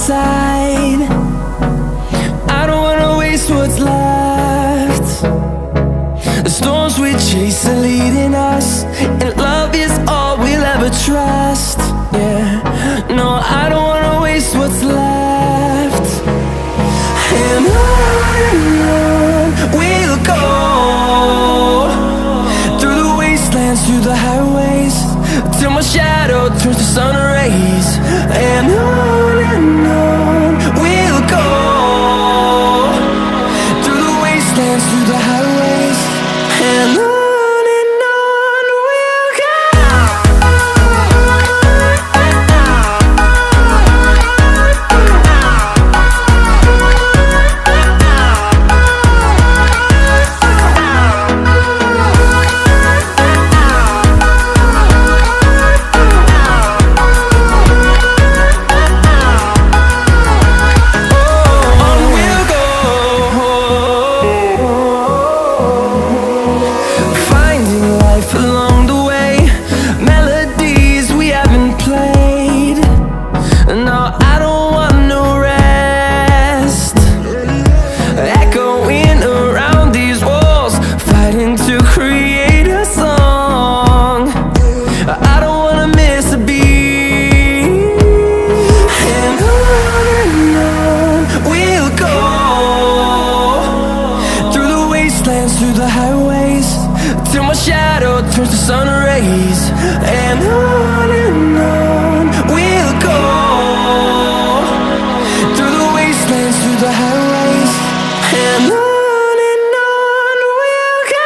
side. I don't wanna waste what's left. The storms we chase are leading us, and love is all we'll ever trust. Yeah, no, I don't wanna waste what's left. And on we'll go, through the wastelands, through the highways, till my shadow turns to sun rays. And on we'll go, through the wastelands, through the highways, and on we'll go. Through the highways, till my shadow turns to sun rays. And on we'll go, through the wastelands, through the highways, and on we'll go.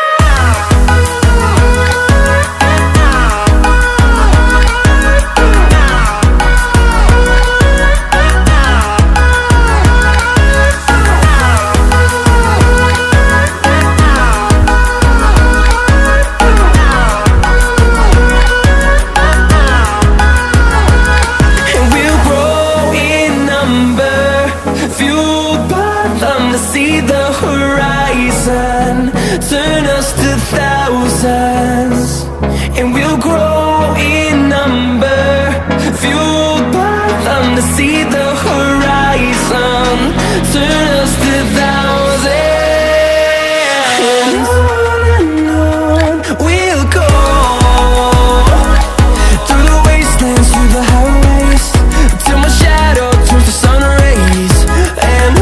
See the horizon turn us to thousands, and we'll grow in number, fueled by them. To see the horizon turn us to thousands, and on we'll go, through the wastelands, through the highways, till my shadow turns to sun rays. And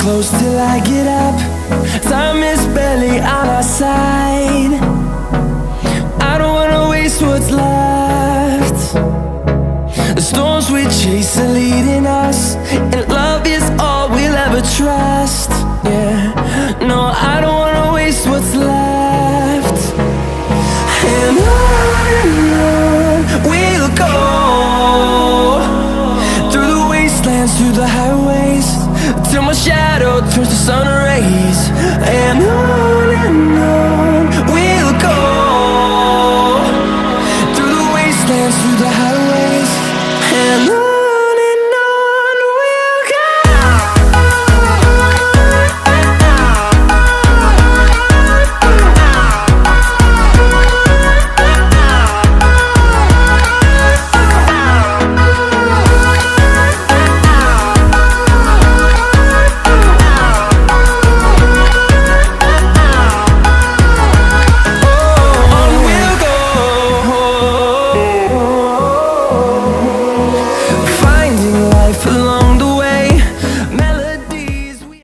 close till I get up. Time is barely on our side. I don't wanna waste what's left. The storms we chase are leading us, and love is all we'll ever trust. Yeah, no, I don't